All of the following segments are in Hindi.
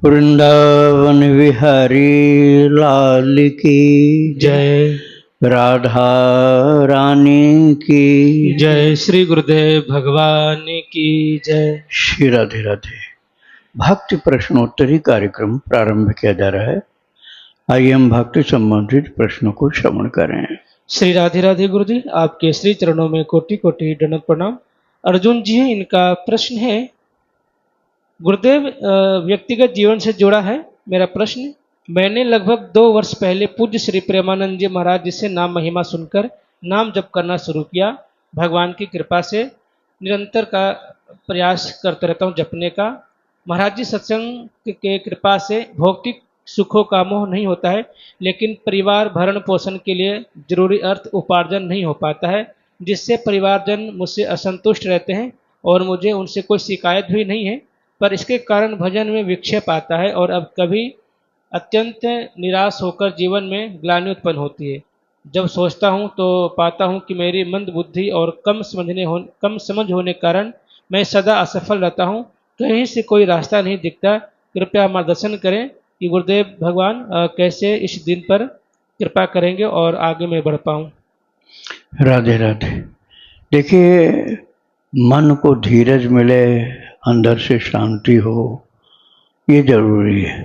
वृंदावन विहारी लाल की जय। राधा रानी की जय। श्री गुरुदेव भगवान की जय। श्री राधे राधे। भक्ति प्रश्नोत्तरी कार्यक्रम प्रारंभ किया जा रहा है। आइए हम भक्ति संबंधित प्रश्नों को श्रवण करें। श्री राधे राधे गुरु जी, आपके श्री चरणों में कोटि कोटि दंडवत प्रणाम। अर्जुन जी हैं, इनका प्रश्न है गुरुदेव, व्यक्तिगत जीवन से जुड़ा है मेरा प्रश्न। मैंने लगभग 2 वर्ष पहले पूज्य श्री प्रेमानंद जी महाराज जी से नाम महिमा सुनकर नाम जप करना शुरू किया। भगवान की कृपा से निरंतर का प्रयास करते रहता हूँ जपने का। महाराज जी सत्संग के कृपा से भौतिक सुखों का मोह नहीं होता है, लेकिन परिवार भरण पोषण के लिए जरूरी अर्थ उपार्जन नहीं हो पाता है, जिससे परिवारजन मुझसे असंतुष्ट रहते हैं और मुझे उनसे कोई शिकायत भी नहीं है। पर इसके कारण भजन में विक्षेप आता है और अब कभी अत्यंत निराश होकर जीवन में ग्लानि उत्पन्न होती है। जब सोचता हूँ तो पाता हूँ कि मेरी मंद बुद्धि और कम समझ होने कारण मैं सदा असफल रहता हूँ। कहीं से कोई रास्ता नहीं दिखता। कृपया मार्गदर्शन करें कि गुरुदेव भगवान कैसे इस दिन पर कृपा करेंगे और आगे मैं बढ़ पाऊँ। राधे राधे। देखिए, मन को धीरज मिले, अंदर से शांति हो, ये जरूरी है।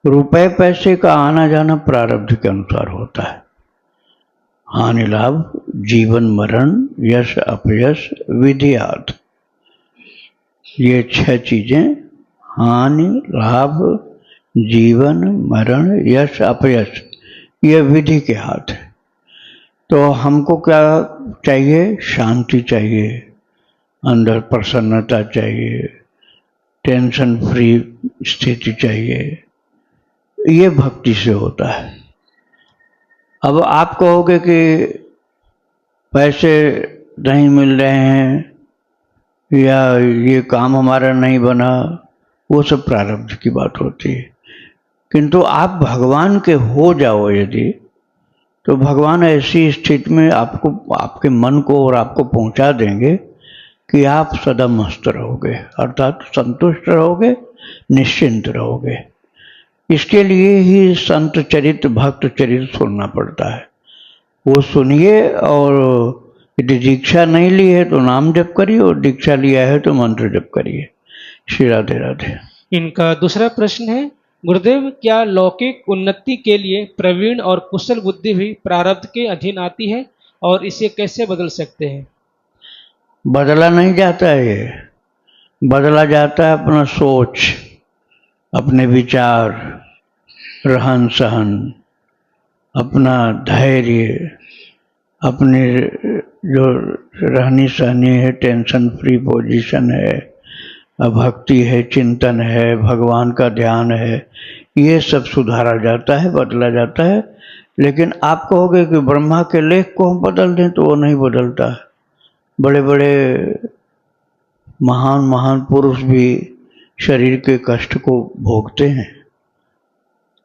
रुपए पैसे का आना जाना प्रारब्ध के अनुसार होता है। हानि लाभ, जीवन मरण, यश अपयश, विधि आदि, ये 6 चीजें, हानि लाभ जीवन मरण यश अपयश, ये विधि के हाथ है। तो हमको क्या चाहिए? शांति चाहिए, अंदर प्रसन्नता चाहिए, टेंशन फ्री स्थिति चाहिए। ये भक्ति से होता है। अब आप कहोगे कि पैसे नहीं मिल रहे हैं या ये काम हमारा नहीं बना, वो सब प्रारब्ध की बात होती है। किंतु आप भगवान के हो जाओ यदि, तो भगवान ऐसी स्थिति में आपको, आपके मन को और आपको पहुंचा देंगे कि आप सदा मस्त रहोगे, अर्थात संतुष्ट रहोगे, निश्चिंत रहोगे। इसके लिए ही संत चरित भक्त चरित सुनना पड़ता है। वो सुनिए, और यदि दीक्षा नहीं ली है तो नाम जप करिए, और दीक्षा लिया है तो मंत्र जप करिए। श्री राधे राधे। इनका दूसरा प्रश्न है गुरुदेव, क्या लौकिक उन्नति के लिए प्रवीण और कुशल बुद्धि भी प्रारब्ध के अधीन आती है और इसे कैसे बदल सकते हैं? बदला नहीं जाता है, ये बदला जाता है अपना सोच, अपने विचार, रहन सहन, अपना धैर्य, अपने जो रहनी सहनी है, टेंशन फ्री पोजीशन है, भक्ति है, चिंतन है, भगवान का ध्यान है, ये सब सुधारा जाता है, बदला जाता है। लेकिन आप कहोगे कि ब्रह्मा के लेख को हम बदल दें, तो वो नहीं बदलता है। बड़े बड़े महान महान पुरुष भी शरीर के कष्ट को भोगते हैं,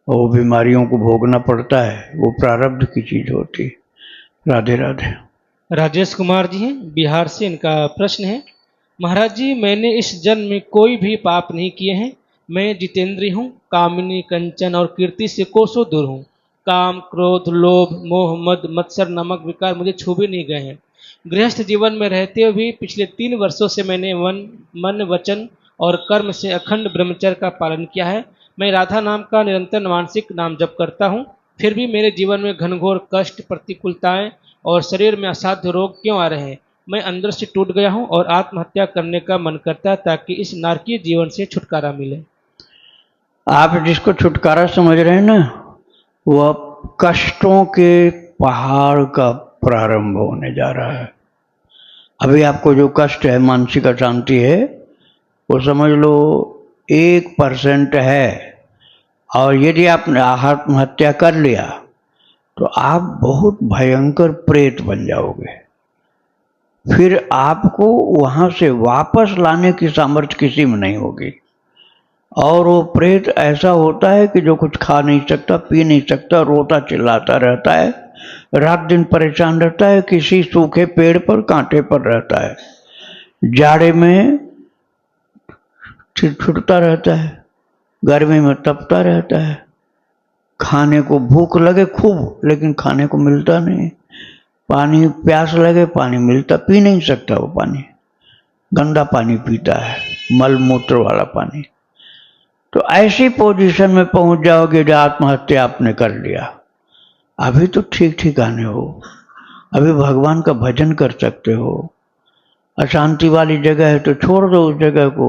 और वो बीमारियों को भोगना पड़ता है, वो प्रारब्ध की चीज होती है। राधे राधे। राजेश कुमार जी हैं, बिहार से, इनका प्रश्न है महाराज जी, मैंने इस जन्म में कोई भी पाप नहीं किए हैं। मैं जितेंद्रिय हूँ, कामिनी कंचन और कीर्ति से कोसों दूर हूँ। काम क्रोध लोभ मोह मद मत्सर नामक विकार मुझे छू भी नहीं गए हैं। गृहस्थ जीवन में रहते हुए भी पिछले 3 वर्षों से मैंने मन वचन और कर्म से अखंड ब्रह्मचर्य का पालन किया है। मैं राधा नाम का निरंतर मानसिक नाम जप करता हूँ, फिर भी मेरे जीवन में घनघोर कष्ट, प्रतिकूलताएं और शरीर में असाध्य रोग क्यों आ रहे हैं? मैं अंदर से टूट गया हूँ और आत्महत्या करने का मन करता है, ताकि इस नारकीय जीवन से छुटकारा मिले। आप जिसको छुटकारा समझ रहे हैं ना, वह कष्टों के पहाड़ का प्रारंभ होने जा रहा है। अभी आपको जो कष्ट है, मानसिक अशांति है, वो समझ लो 1% है। और यदि आपने आत्महत्या कर लिया तो आप बहुत भयंकर प्रेत बन जाओगे। फिर आपको वहां से वापस लाने की सामर्थ्य किसी में नहीं होगी। और वो प्रेत ऐसा होता है कि जो कुछ खा नहीं सकता, पी नहीं सकता, रोता चिल्लाता रहता है, रात दिन परेशान रहता है, किसी सूखे पेड़ पर कांटे पर रहता है, जाड़े में छुटता रहता है, गर्मी में तपता रहता है, खाने को भूख लगे खूब लेकिन खाने को मिलता नहीं, पानी प्यास लगे पानी मिलता, पी नहीं सकता वो पानी, गंदा पानी पीता है, मल मूत्र वाला पानी। तो ऐसी पोजीशन में पहुंच जाओगे जो आत्महत्या आपने कर लिया। अभी तो ठीक ठिकाने हो, अभी भगवान का भजन कर सकते हो, अशांति वाली जगह है तो छोड़ दो उस जगह को।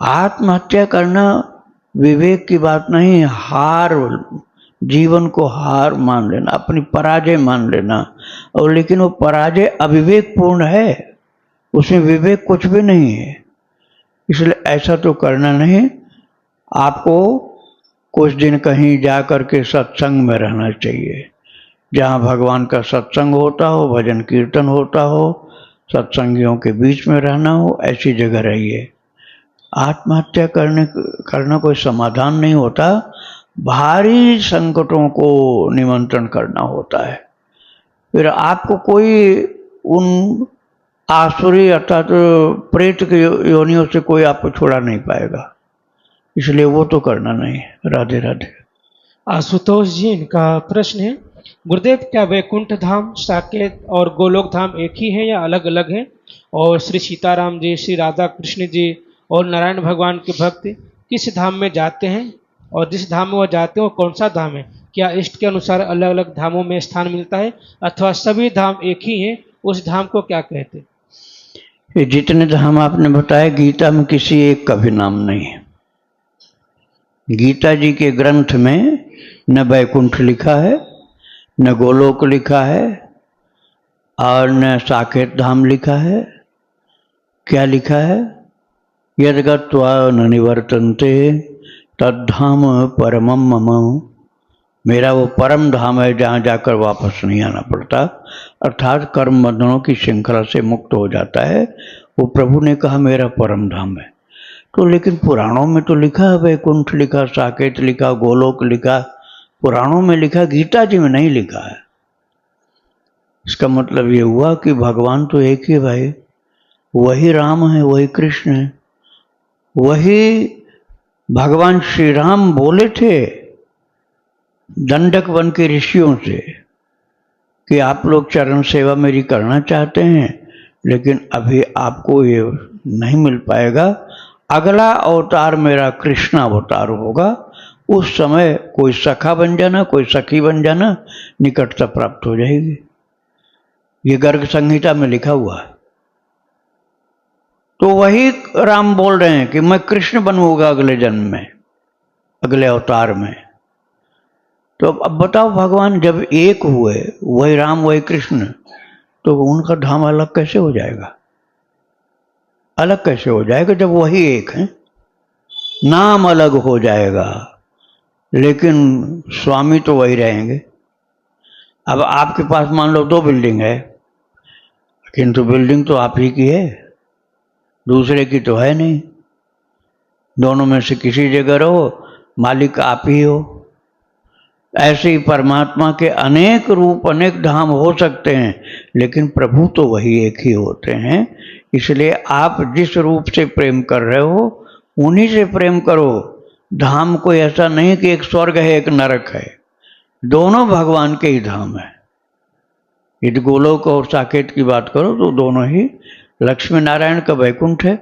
आत्महत्या करना विवेक की बात नहीं, हार, जीवन को हार मान लेना, अपनी पराजय मान लेना। और लेकिन वो पराजय अविवेकपूर्ण है, उसमें विवेक कुछ भी नहीं है, इसलिए ऐसा तो करना नहीं। आपको कुछ दिन कहीं जा कर के सत्संग में रहना चाहिए, जहाँ भगवान का सत्संग होता हो, भजन कीर्तन होता हो, सत्संगियों के बीच में रहना हो, ऐसी जगह रहिए। आत्महत्या करना कोई समाधान नहीं होता, भारी संकटों को निमंत्रण करना होता है। फिर आपको कोई उन आसुरी अर्थात प्रेत के योनियों से कोई आपको छुड़ा नहीं पाएगा, इसलिए वो तो करना नहीं। राधे राधे। आशुतोष जी, इनका प्रश्न है, गुरुदेव क्या वैकुंठ धाम, साकेत और गोलोक धाम एक ही है या अलग अलग है? और श्री सीताराम जी, श्री राधा कृष्ण जी और नारायण भगवान के भक्त किस धाम में जाते हैं, और जिस धाम में वो जाते हैं वो कौन सा धाम है? क्या इष्ट के अनुसार अलग अलग धामों में स्थान मिलता है, अथवा सभी धाम एक ही हैं, उस धाम को क्या कहते हैं? ये जितने धाम आपने बताए, गीता में किसी एक का भी नाम नहीं है। गीता जी के ग्रंथ में न वैकुंठ लिखा है, न गोलोक लिखा है, और न साकेत धाम लिखा है। क्या लिखा है? यद गत्वा न निवर्तन्ते तद्धाम परमम मम। मेरा वो परम धाम है जहाँ जाकर वापस नहीं आना पड़ता, अर्थात कर्म बंधनों की श्रृंखला से मुक्त हो जाता है। वो प्रभु ने कहा मेरा परम धाम है। तो लेकिन पुराणों में तो लिखा है, वैकुंठ लिखा, साकेत लिखा, गोलोक लिखा, पुराणों में लिखा, गीता जी में नहीं लिखा है। इसका मतलब ये हुआ कि भगवान तो एक ही भाई, वही राम है, वही कृष्ण है। वही भगवान श्री राम बोले थे दंडक वन के ऋषियों से कि आप लोग चरण सेवा मेरी करना चाहते हैं, लेकिन अभी आपको ये नहीं मिल पाएगा, अगला अवतार मेरा कृष्ण अवतार होगा, उस समय कोई सखा बन जाना, कोई सखी बन जाना, निकटता प्राप्त हो जाएगी। ये गर्ग संहिता में लिखा हुआ है। तो वही राम बोल रहे हैं कि मैं कृष्ण बनूंगा अगले जन्म में, अगले अवतार में। तो अब बताओ, भगवान जब एक हुए, वही राम वही कृष्ण, तो उनका धाम अलग कैसे हो जाएगा? अलग कैसे हो जाएगा जब वही एक है? नाम अलग हो जाएगा लेकिन स्वामी तो वही रहेंगे। अब आपके पास मान लो 2 बिल्डिंग है, किंतु बिल्डिंग तो आप ही की है, दूसरे की तो है नहीं। दोनों में से किसी जगह रहो, मालिक आप ही हो। ऐसे ही परमात्मा के अनेक रूप, अनेक धाम हो सकते हैं, लेकिन प्रभु तो वही एक ही होते हैं। इसलिए आप जिस रूप से प्रेम कर रहे हो उन्हीं से प्रेम करो। धाम कोई ऐसा नहीं कि एक स्वर्ग है एक नरक है, दोनों भगवान के ही धाम है। यदि गोलोक और साकेत की बात करो तो दोनों ही लक्ष्मी नारायण का वैकुंठ है,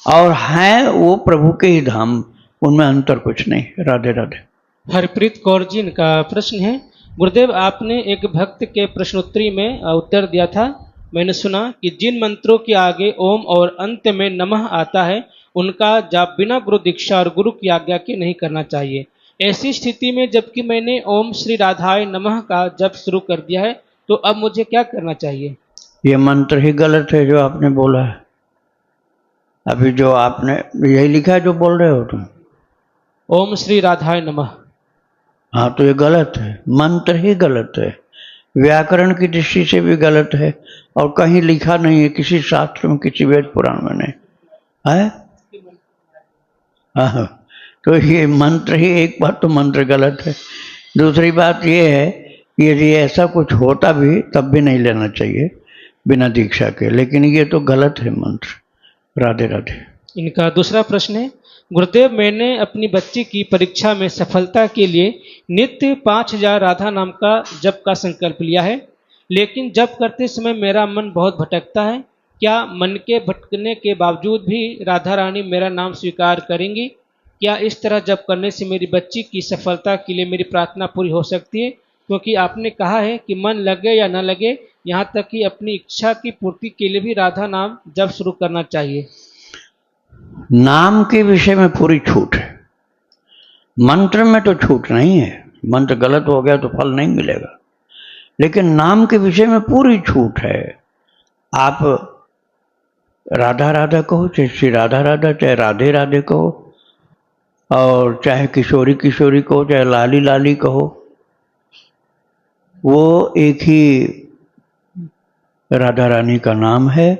और हैं वो प्रभु के ही धाम, उनमें अंतर कुछ नहीं। राधे राधे। हरप्रीत कौर जी, इनका प्रश्न है, गुरुदेव आपने एक भक्त के प्रश्नोत्तरी में उत्तर दिया था, मैंने सुना कि जिन मंत्रों के आगे ओम और अंत में नमः आता है उनका जाप बिना गुरु दीक्षा और गुरु की आज्ञा के नहीं करना चाहिए। ऐसी स्थिति में जबकि मैंने ओम श्री राधाय नमः का जप शुरू कर दिया है, तो अब मुझे क्या करना चाहिए? ये मंत्र ही गलत है जो आपने बोला है। अभी जो आपने यही लिखा है जो बोल रहे हो तुम, ओम श्री राधाय नमः। हाँ, तो ये गलत है, मंत्र ही गलत है, व्याकरण की दृष्टि से भी गलत है, और कहीं लिखा नहीं है किसी शास्त्र में, किसी वेद पुराण में नहीं है। हाँ, तो ये मंत्र ही, एक बात तो मंत्र गलत है, दूसरी बात ये है कि यदि ऐसा कुछ होता भी तब भी नहीं लेना चाहिए बिना दीक्षा के, लेकिन ये तो गलत है मंत्र। राधे राधे। इनका दूसरा प्रश्न है, गुरुदेव, मैंने अपनी बच्ची की परीक्षा में सफलता के लिए नित्य 5000 राधा नाम का जप का संकल्प लिया है, लेकिन जप करते समय मेरा मन बहुत भटकता है। क्या मन के भटकने के बावजूद भी राधा रानी मेरा नाम स्वीकार करेंगी? क्या इस तरह जप करने से मेरी बच्ची की सफलता के लिए मेरी प्रार्थना पूरी हो सकती है? क्योंकि आपने कहा है कि मन लगे या न लगे, यहाँ तक कि अपनी इच्छा की पूर्ति के लिए भी राधा नाम जप शुरू करना चाहिए। नाम के विषय में पूरी छूट है, मंत्र में तो छूट नहीं है। मंत्र गलत हो गया तो फल नहीं मिलेगा, लेकिन नाम के विषय में पूरी छूट है। आप राधा राधा कहो, चाहे श्री राधा राधा, चाहे राधे राधे कहो, और चाहे किशोरी किशोरी कहो, चाहे लाली लाली कहो, वो एक ही राधा रानी का नाम है।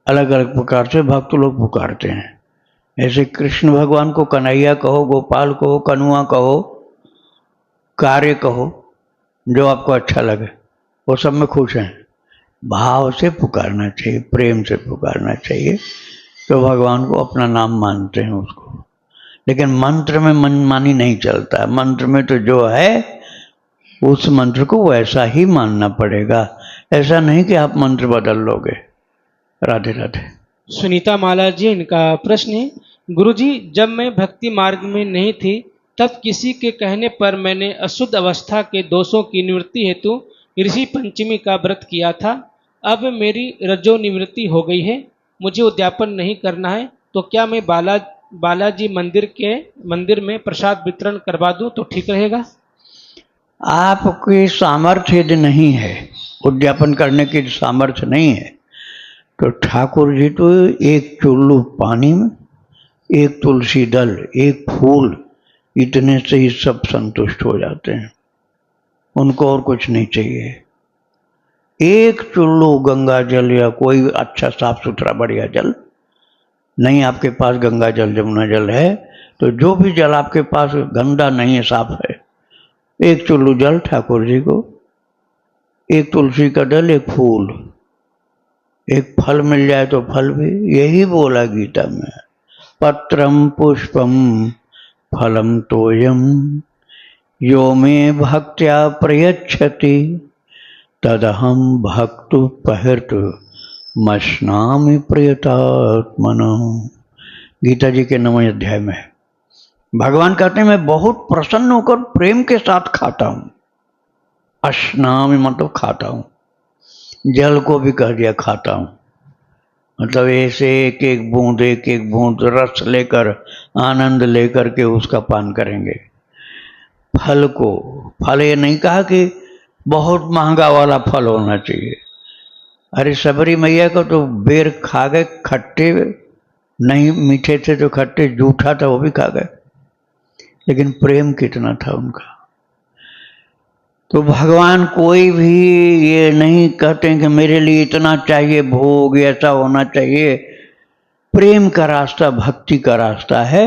अलग अलग प्रकार से भक्त लोग पुकारते हैं। ऐसे कृष्ण भगवान को कन्हैया कहो, गोपाल कहो, कनुआ कहो, कार्य कहो, जो आपको अच्छा लगे, वो सब में खुश हैं। भाव से पुकारना चाहिए, प्रेम से पुकारना चाहिए, तो भगवान को अपना नाम मानते हैं उसको। लेकिन मंत्र में मनमानी नहीं चलता है। मंत्र में तो जो है उस मंत्र को वैसा ही मानना पड़ेगा, ऐसा नहीं कि आप मंत्र बदल लोगे। राधे राधे। सुनीता माला जी, इनका प्रश्न है, गुरुजी, जब मैं भक्ति मार्ग में नहीं थी तब किसी के कहने पर मैंने अशुद्ध अवस्था के दोषों की निवृत्ति हेतु ऋषि पंचमी का व्रत किया था। अब मेरी रजो निवृत्ति हो गई है, मुझे उद्यापन नहीं करना है, तो क्या मैं बालाजी मंदिर में प्रसाद वितरण करवा दूं तो ठीक रहेगा? आपकी सामर्थ्य यदि नहीं है, उद्यापन करने की सामर्थ्य नहीं है, तो ठाकुर जी तो एक चुल्लू पानी में, एक तुलसी दल, एक फूल, इतने से ही सब संतुष्ट हो जाते हैं। उनको और कुछ नहीं चाहिए। एक चुल्लू गंगा जल या कोई अच्छा साफ सुथरा बढ़िया जल, नहीं आपके पास गंगा जल जमुना जल है तो जो भी जल आपके पास गंदा नहीं है, साफ है, एक चुल्लू जल ठाकुर जी को, एक तुलसी का दल, एक फूल, एक फल मिल जाए तो फल भी। यही बोला गीता में, पत्रम पुष्पम फलम तोयम यो मे भक्त्या प्रयच्छति तदहम भक्तु पहर्तु मश्नामि प्रयतात्मना। गीता जी के 9वें अध्याय में भगवान कहते हैं, मैं बहुत प्रसन्न होकर प्रेम के साथ खाता हूं। अश्नामि मतलब खाता हूं, जल को भी कह दिया खाता हूं, मतलब ऐसे एक एक बूंद रस लेकर, आनंद लेकर के उसका पान करेंगे। फल को, फल ये नहीं कहा कि बहुत महंगा वाला फल होना चाहिए। अरे सबरी मैया को तो बेर खा गए, खट्टे नहीं, मीठे थे तो खट्टे, जूठा था वो भी खा गए, लेकिन प्रेम कितना था उनका। तो भगवान कोई भी ये नहीं कहते कि मेरे लिए इतना चाहिए भोग, ऐसा होना चाहिए। प्रेम का रास्ता भक्ति का रास्ता है,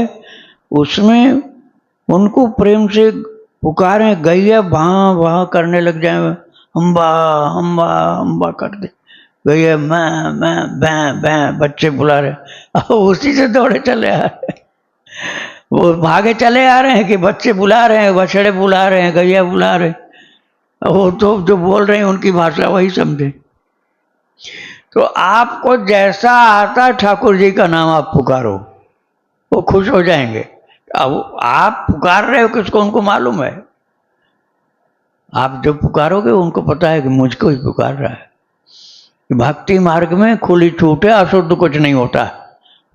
उसमें उनको प्रेम से पुकारें, गैया भां भां करने लग जाए, अम्बा अम्बा अम्बा कर दे, गैया मैं बैं बच्चे बुला रहे, अब उसी से दौड़े चले आ रहे, वो भागे चले आ रहे हैं कि बच्चे बुला रहे हैं, बछड़े बुला रहे हैं, गैया बुला रहे, वो तो जो बोल रहे हैं उनकी भाषा वही समझे। तो आपको जैसा आता है ठाकुर जी का नाम आप पुकारो, वो खुश हो जाएंगे। अब आप पुकार रहे हो किसको, उनको मालूम है। आप जो पुकारोगे उनको पता है कि मुझको ही पुकार रहा है। भक्ति मार्ग में खुली छूट है, अशुद्ध कुछ नहीं होता,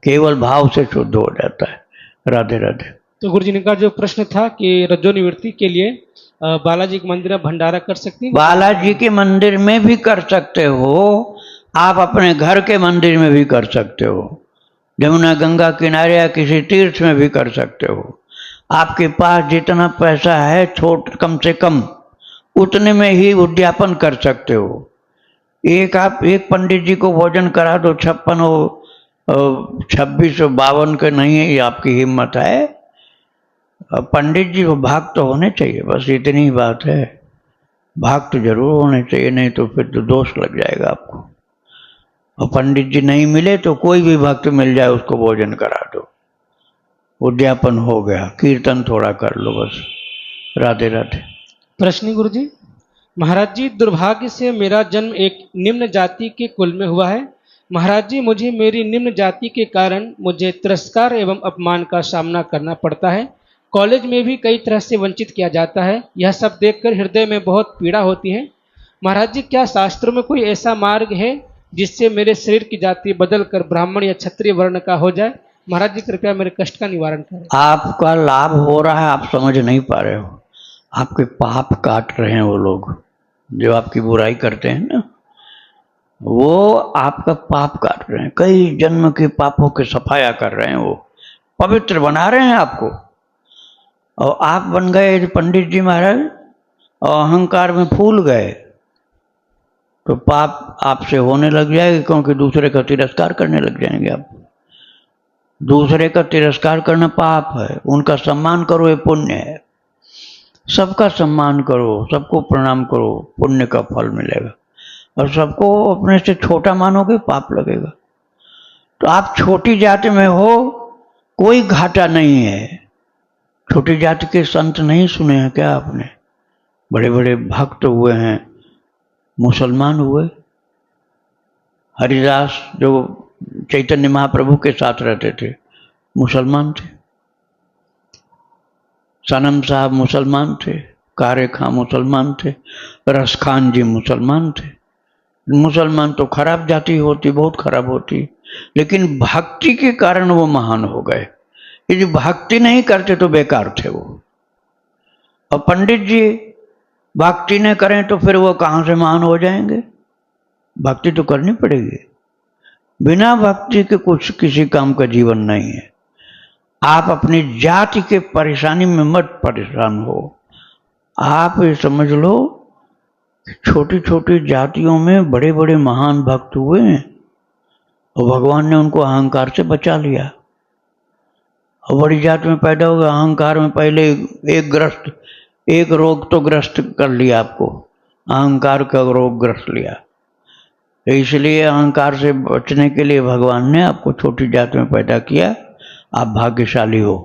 केवल भाव से शुद्ध हो जाता है। राधे राधे। तो गुरु जी का जो प्रश्न था कि रजो निवृत्ति के लिए बालाजी के मंदिर में भंडारा कर सकती हैं? बालाजी के मंदिर में भी कर सकते हो, आप अपने घर के मंदिर में भी कर सकते हो, जमुना गंगा किनारे या किसी तीर्थ में भी कर सकते हो। आपके पास जितना पैसा है, छोट कम से कम उतने में ही उद्यापन कर सकते हो। आप एक पंडित जी को भोजन करा दो, 56 हो 2652 के नहीं है, ये आपकी हिम्मत है। पंडित जी को भाग तो होने चाहिए, बस इतनी ही बात है। भाग तो जरूर होने चाहिए, नहीं तो फिर तो दोष लग जाएगा आपको। और पंडित जी नहीं मिले तो कोई भी भक्त मिल जाए उसको भोजन करा दो, उद्यापन हो गया, कीर्तन थोड़ा कर लो बस। राधे राधे। प्रश्न गुरु जी, महाराज जी दुर्भाग्य से मेरा जन्म एक निम्न जाति के कुल में हुआ है। महाराज जी मुझे मेरी निम्न जाति के कारण मुझे तिरस्कार एवं अपमान का सामना करना पड़ता है। कॉलेज में भी कई तरह से वंचित किया जाता है। यह सब देखकर हृदय में बहुत पीड़ा होती है। महाराज जी क्या शास्त्रों में कोई ऐसा मार्ग है जिससे मेरे शरीर की जाति बदलकर ब्राह्मण या क्षत्रिय वर्ण का हो जाए? महाराज जी कृपया मेरे कष्ट का निवारण करें। आपका लाभ हो रहा है, आप समझ नहीं पा रहे हो। आपके पाप काट रहे हैं वो लोग जो आपकी बुराई करते हैं ना, वो आपका पाप काट रहे हैं। कई जन्म के पापों की सफाया कर रहे हैं, वो पवित्र बना रहे हैं आपको। और आप बन गए पंडित जी महाराज और अहंकार में फूल गए तो पाप आपसे होने लग जाएगा, क्योंकि दूसरे का तिरस्कार करने लग जाएंगे आप। दूसरे का तिरस्कार करना पाप है, उनका सम्मान करो ये पुण्य है। सबका सम्मान करो, सबको प्रणाम करो, पुण्य का फल मिलेगा। और सबको अपने से छोटा मानोगे पाप लगेगा। तो आप छोटी जाति में हो, कोई घाटा नहीं है। छोटी जाति के संत नहीं सुने हैं क्या आपने? बड़े बड़े भक्त हुए हैं, मुसलमान हुए। हरिदास जो चैतन्य महाप्रभु के साथ रहते थे, मुसलमान थे। सनम साहब मुसलमान थे, कारे खां मुसलमान थे, रस खान जी मुसलमान थे। मुसलमान तो खराब जाति होती, बहुत खराब होती, लेकिन भक्ति के कारण वो महान हो गए। यदि भक्ति नहीं करते तो बेकार थे वो। और पंडित जी भक्ति नहीं करें तो फिर वो कहाँ से महान हो जाएंगे? भक्ति तो करनी पड़ेगी। बिना भक्ति के कुछ किसी काम का जीवन नहीं है। आप अपनी जाति के परेशानी में मत परेशान हो। आप ये समझ लो, छोटी छोटी जातियों में बड़े बड़े महान भक्त हुए हैं और भगवान ने उनको अहंकार से बचा लिया। और बड़ी जाति में पैदा हो गए, अहंकार में पहले एक रोग तो ग्रस्त कर लिया आपको, अहंकार का रोग ग्रस्त लिया। इसलिए अहंकार से बचने के लिए भगवान ने आपको छोटी जाति में पैदा किया। आप भाग्यशाली हो।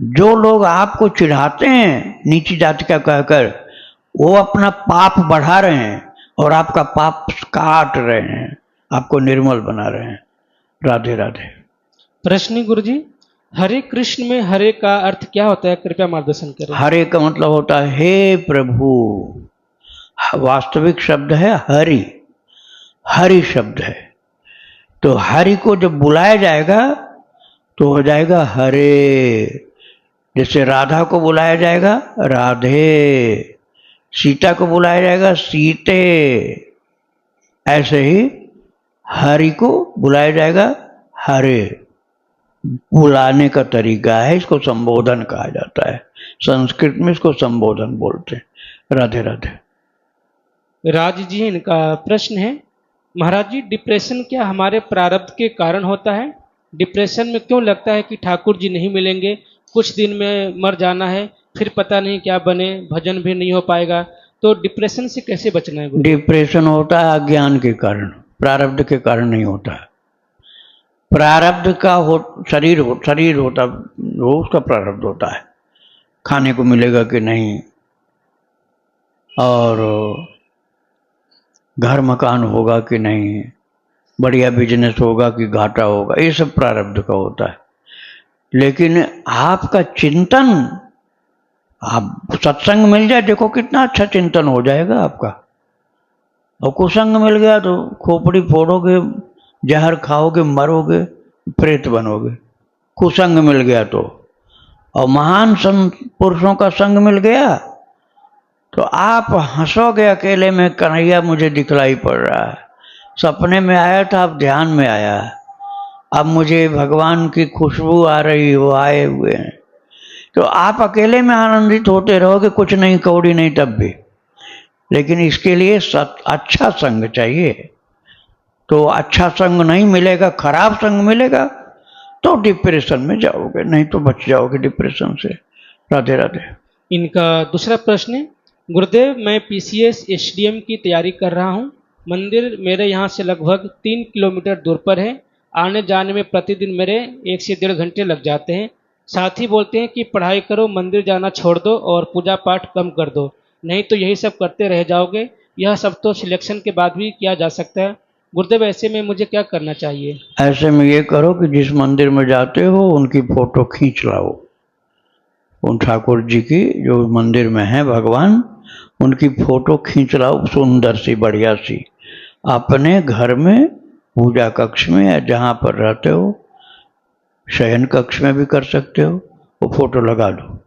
जो लोग आपको चिढ़ाते हैं नीची जाति का कहकर, वो अपना पाप बढ़ा रहे हैं और आपका पाप काट रहे हैं, आपको निर्मल बना रहे हैं। राधे राधे। प्रश्न गुरु जी, हरे कृष्ण में हरे का अर्थ क्या होता है? कृपया मार्गदर्शन करें। हरे का मतलब होता है हे प्रभु। वास्तविक शब्द है हरि, हरि शब्द है। तो हरि को जब बुलाया जाएगा तो हो जाएगा हरे। जैसे राधा को बुलाया जाएगा राधे, सीता को बुलाया जाएगा सीते, ऐसे ही हरि को बुलाया जाएगा हरे। बुलाने का तरीका है, इसको संबोधन कहा जाता है। संस्कृत में इसको संबोधन बोलते हैं। राधे राधे। राज जी इनका प्रश्न है, महाराज जी डिप्रेशन क्या हमारे प्रारब्ध के कारण होता है? डिप्रेशन में क्यों लगता है कि ठाकुर जी नहीं मिलेंगे, कुछ दिन में मर जाना है, फिर पता नहीं क्या बने, भजन भी नहीं हो पाएगा, तो डिप्रेशन से कैसे बचना है गुरु? डिप्रेशन होता है अज्ञान के कारण, प्रारब्ध के कारण नहीं होता है। प्रारब्ध का शरीर होता, वो उसका प्रारब्ध होता है। खाने को मिलेगा कि नहीं, और घर मकान होगा कि नहीं, बढ़िया बिजनेस होगा कि घाटा होगा, ये सब प्रारब्ध का होता है। लेकिन आपका चिंतन, आप सत्संग मिल जाए, देखो कितना अच्छा चिंतन हो जाएगा आपका। और कुसंग मिल गया तो खोपड़ी फोड़ोगे, जहर खाओगे, मरोगे, प्रेत बनोगे। कुसंग मिल गया तो, और महान संत पुरुषों का संग मिल गया तो आप हंसोगे अकेले में, कन्हैया मुझे दिखलाई पड़ रहा है, सपने में आया था, अब ध्यान में आया, अब मुझे भगवान की खुशबू आ रही, वो आए हुए हैं। तो आप अकेले में आनंदित होते रहोगे, कुछ नहीं, कौड़ी नहीं तब भी। लेकिन इसके लिए अच्छा संग चाहिए। तो अच्छा संग नहीं मिलेगा, खराब संग मिलेगा तो डिप्रेशन में जाओगे, नहीं तो बच जाओगे डिप्रेशन से। राधे राधे। इनका दूसरा प्रश्न है, गुरुदेव मैं पीसीएस एसडीएम की तैयारी कर रहा हूँ। मंदिर मेरे यहाँ से लगभग 3 किलोमीटर दूर पर है। आने जाने में प्रतिदिन मेरे 1 से 1.5 घंटे लग जाते हैं। साथ ही बोलते हैं कि पढ़ाई करो, मंदिर जाना छोड़ दो और पूजा पाठ कम कर दो, नहीं तो यही सब करते रह जाओगे। यह सब तो सिलेक्शन के बाद भी किया जा सकता है। गुरुदेव, ऐसे में मुझे क्या करना चाहिए? ऐसे में ये करो कि जिस मंदिर में जाते हो उनकी फोटो खींच लाओ। उन ठाकुर जी की जो मंदिर में है भगवान, उनकी फोटो खींच लाओ सुंदर सी बढ़िया सी। अपने घर में पूजा कक्ष में या जहाँ पर रहते हो, शयन कक्ष में भी कर सकते हो, वो फोटो लगा दो।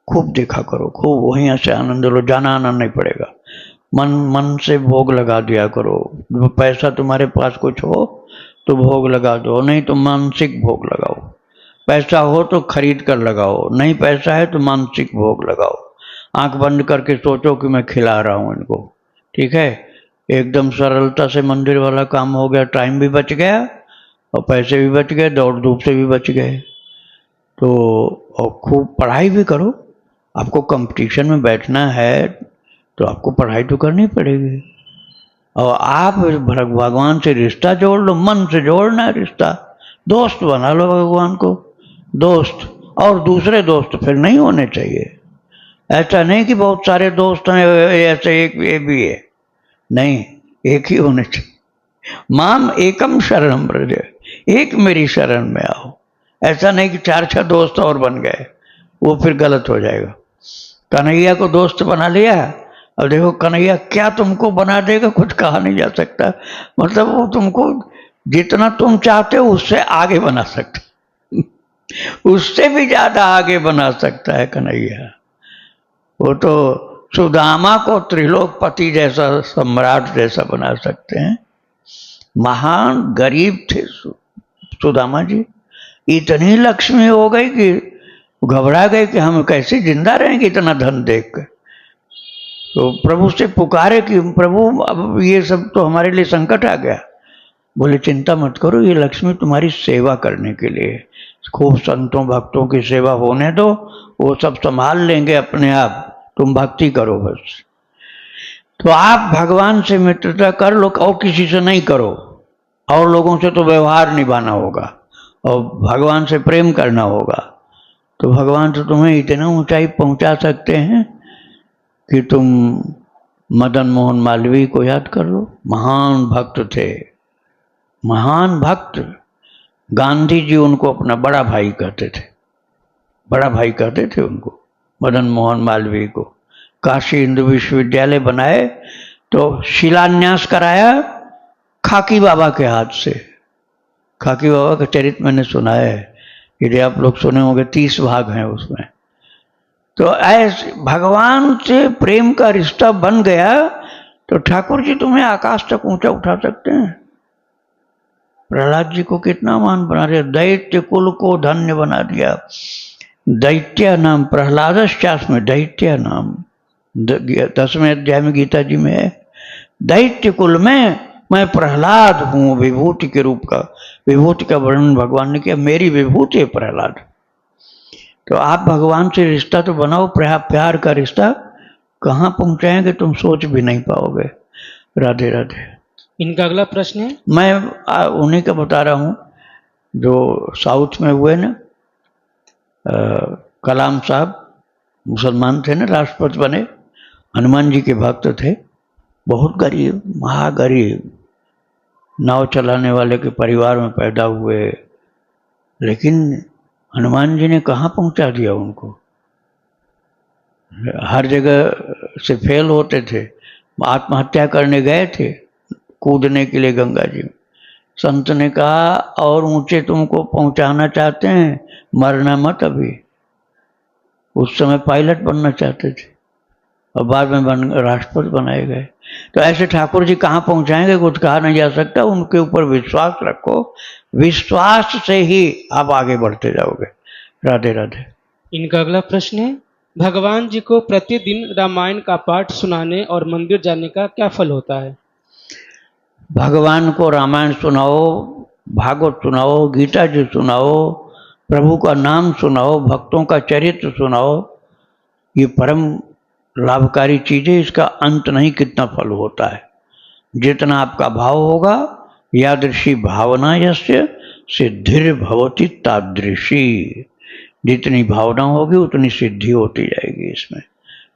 खूब देखा करो, खूब वहीं से आनंद लो, जाना आना नहीं पड़ेगा। मन मन से भोग लगा दिया करो। पैसा तुम्हारे पास कुछ हो तो भोग लगा दो, नहीं तो मानसिक भोग लगाओ। पैसा हो तो खरीद कर लगाओ, नहीं पैसा है तो मानसिक भोग लगाओ। आंख बंद करके सोचो कि मैं खिला रहा हूं इनको, ठीक है। एकदम सरलता से मंदिर वाला काम हो गया, टाइम भी बच गया और पैसे भी बच गए, दौड़ धूप से भी बच गए। तो और खूब पढ़ाई भी करो। आपको कंपटीशन में बैठना है तो आपको पढ़ाई तो करनी पड़ेगी। और आप भगवान से रिश्ता जोड़ लो, मन से जोड़ना है रिश्ता। दोस्त बना लो भगवान को, दोस्त। और दूसरे दोस्त फिर नहीं होने चाहिए। ऐसा नहीं कि बहुत सारे दोस्त हैं, ऐसे एक ये भी है, नहीं, एक ही होने चाहिए। माम एकम शरणम ब्रज, एक मेरी शरण में आओ। ऐसा नहीं कि चार छह दोस्त और बन गए, वो फिर गलत हो जाएगा। कन्हैया को दोस्त बना लिया, अब देखो कन्हैया क्या तुमको बना देगा कुछ कहा नहीं जा सकता। मतलब वो तुमको जितना तुम चाहते हो उससे आगे बना सकता, उससे भी ज्यादा आगे बना सकता है कन्हैया। वो तो सुदामा को त्रिलोकपति जैसा, सम्राट जैसा बना सकते हैं। महान गरीब थे सुदामा जी, इतनी लक्ष्मी हो गई कि घबरा गए कि हम कैसे जिंदा रहेंगे इतना धन देख कर। तो प्रभु से पुकारे कि प्रभु अब ये सब तो हमारे लिए संकट आ गया। बोले चिंता मत करो, ये लक्ष्मी तुम्हारी सेवा करने के लिए। खूब संतों भक्तों की सेवा होने दो, वो सब संभाल लेंगे अपने आप, तुम भक्ति करो बस। तो आप भगवान से मित्रता कर लो, और किसी से नहीं करो। और लोगों से तो व्यवहार निभाना होगा और भगवान से प्रेम करना होगा। तो भगवान तो तुम्हें इतना ऊंचाई पहुंचा सकते हैं कि तुम मदन मोहन मालवीय को याद कर लो। महान भक्त थे, महान भक्त। गांधी जी उनको अपना बड़ा भाई कहते थे, बड़ा भाई कहते थे उनको, मदन मोहन मालवीय को। काशी हिंदू विश्वविद्यालय बनाए तो शिलान्यास कराया खाकी बाबा के हाथ से। खाकी बाबा का चरित्र मैंने सुना है, यदि आप लोग सुने होंगे, 30 भाग हैं उसमें। तो ऐसे भगवान से प्रेम का रिश्ता बन गया तो ठाकुर जी तुम्हें आकाश तक ऊंचा उठा सकते हैं। प्रहलाद जी को कितना महान बना दिया, दैत्य कुल को धन्य बना दिया। दैत्य नाम प्रहलादश्चास में दैत्य नाम 10वें अध्याय में गीता जी में है। दैत्य कुल में मैं प्रहलाद हूं, विभूति के रूप का, विभूति का वर्णन भगवान ने किया, मेरी विभूति है प्रहलाद। तो आप भगवान से रिश्ता तो बनाओ, प्यार का रिश्ता कहाँ पहुंचाएंगे तुम सोच भी नहीं पाओगे। राधे राधे। इनका अगला प्रश्न है, मैं उन्हीं का बता रहा हूँ जो साउथ में हुए ना, कलाम साहब मुसलमान थे ना, राष्ट्रपति बने, हनुमान जी के भक्त थे, बहुत गरीब, महागरीब, नाव चलाने वाले के परिवार में पैदा हुए, लेकिन हनुमान जी ने कहाँ पहुंचा दिया उनको। हर जगह से फेल होते थे, आत्महत्या करने गए थे कूदने के लिए गंगा जी। संत ने कहा और ऊंचे तुमको पहुंचाना चाहते हैं, मरना मत अभी। उस समय पायलट बनना चाहते थे और बाद में राष्ट्रपति बनाए गए। तो ऐसे ठाकुर जी कहाँ पहुंचाएंगे कुछ कहा नहीं जा सकता। उनके ऊपर विश्वास रखो, विश्वास से ही आप आगे बढ़ते जाओगे। राधे राधे। इनका अगला प्रश्न है, भगवान जी को प्रतिदिन रामायण का पाठ सुनाने और मंदिर जाने का क्या फल होता है? भगवान को रामायण सुनाओ, भागवत सुनाओ, गीता जी सुनाओ, प्रभु का नाम सुनाओ, भक्तों का चरित्र सुनाओ, ये परम लाभकारी चीजें। इसका अंत नहीं कितना फल होता है। जितना आपका भाव होगा, यादृशी भावना यस्य सिद्धिर्भवति तादृशी। जितनी भावना होगी उतनी सिद्धि होती जाएगी इसमें।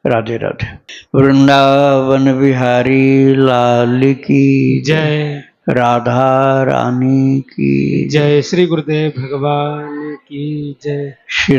राधे राधे। वृंदावन बिहारी लाल की जय। राधा रानी की जय। श्री गुरुदेव भगवान की जय। श्री